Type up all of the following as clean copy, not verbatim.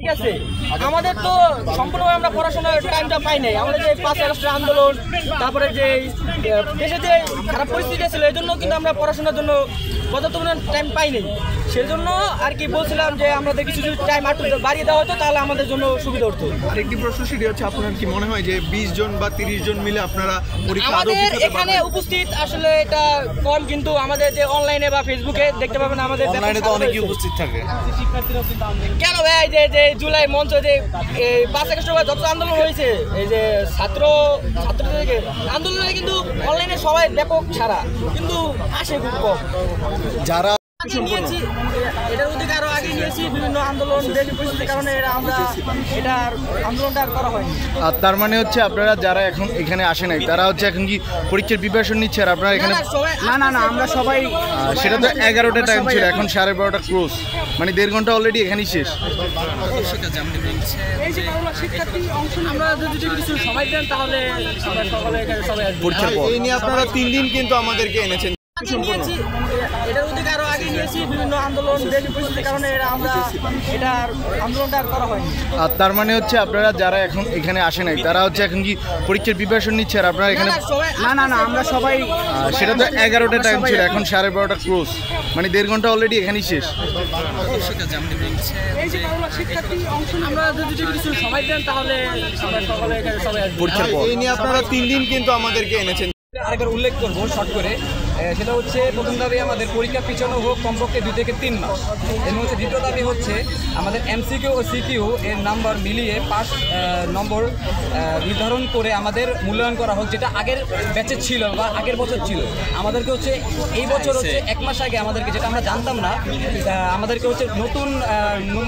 ঠিক আছে, আমাদের তো সম্পূর্ণভাবে আমরা পড়াশোনার টাইমটা পাই নাই। আমাদের যে 5 আগস্টের আন্দোলন, তারপরে যে দেশে যে খারাপ পরিস্থিতি ছিল, এই জন্য কিন্তু আমরা পড়াশোনার জন্য পর্যাপ্ত টাইম পাই নাই। সেই জন্য আর কি বলছিলাম যে আমাদের কিছু যদি টাইম একটু বাড়িয়ে দেওয়া হতো তাহলে আমাদের জন্য সুবিধা হতো। আরেকটি প্রশ্ন সেটি হচ্ছে, আপনার কি মনে হয় যে 20 জন বা 30 জন মিলে আপনারা পরীক্ষা আমাদের এখানে উপস্থিত আসলে এটা কম, কিন্তু আমাদের যে অনলাইনে বা ফেসবুকে দেখতে পাবেন আমাদের অনলাইনে তো অনেকেই উপস্থিত থাকে। কেন ভাই যে জুলাই মঞ্চ যে 5 আগস্ট যত আন্দোলন হয়েছে, এই যে ছাত্রদের আন্দোলনে কিন্তু অনলাইনে সবাই ব্যাপক ছাড়া, কিন্তু আসে খুব কম। যারা নিয়েছি এটার অধিকার আরো আগে নিয়েছি, বিভিন্ন আন্দোলন দেশের পরিস্থিতির কারণে আমরা এটার আন্দোলনটা আর করা হয়নি। আর তার মানে হচ্ছে আপনারা যারা এখন এখানে আসে নাই তারা হচ্ছে এখন কি পরীক্ষার প্রিপারেশন নিচ্ছে? আর আপনারা এখানে না আমরা সবাই সেটা তো 11টা টাইম ছিল, এখন 12:30টা ক্লোজ, মানে 1.5 ঘন্টা অলরেডি এখানেই শেষ। আমরা যদি কিছু সময় দেন তাহলে সবাই পরীক্ষার পর এই নিয়ে আপনারা 3 দিন কিন্তু আমাদেরকে এনেছেন। নিয়েছি এটার অধিকার আরো আগে নিয়েছি, বিভিন্ন আন্দোলন দেশের পরিস্থিতির কারণে আমরা এটার আন্দোলনটা আর করা হয়নি। আর তার মানে হচ্ছে আপনারা যারা এখন এখানে আসে নাই তারা হচ্ছে এখন কি পরীক্ষার প্রিপারেশন নিচ্ছে? আর আপনারা এখানে না আমরা সবাই সেটা তো 11টা টাইম ছিল, এখন 12:30টা ক্লোজ, মানে 1.5 ঘন্টা অলরেডি এখানেই শেষ। আমরা যদি কিছু সময় দেন তাহলে সবাই পরীক্ষার পর এই নিয়ে আপনারা 3 দিন কিন্তু আমাদেরকে এনেছেন। আরেকবার উল্লেখ করবো শর্ট করে, সেটা হচ্ছে প্রথম দাবি আমাদের পরীক্ষা পিছানো হোক কমপক্ষে 2 থেকে 3 মাস। এর মধ্যে দ্বিতীয় দাবি হচ্ছে আমাদের এমসিকিউ ও সিকিউ এর নাম্বার মিলিয়ে পাস নম্বর নির্ধারণ করে আমাদের মূল্যায়ন করা হোক, যেটা আগের ব্যাচে ছিল বা আগের বছর ছিল। আমাদেরকে হচ্ছে এই বছর হচ্ছে 1 মাস আগে আমাদেরকে, যেটা আমরা জানতাম না, আমাদেরকে হচ্ছে নতুন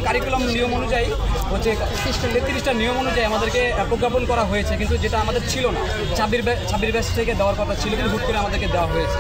কারিকুলাম নিয়ম অনুযায়ী হচ্ছে 33টা নিয়ম অনুযায়ী আমাদেরকে প্রজ্ঞাপন করা হয়েছে, কিন্তু যেটা আমাদের ছিল না। 26 ব্যাচ থেকে দেওয়ার কথা ছিল, কিন্তু হুট করে আমাদেরকে দেওয়া হয়েছে।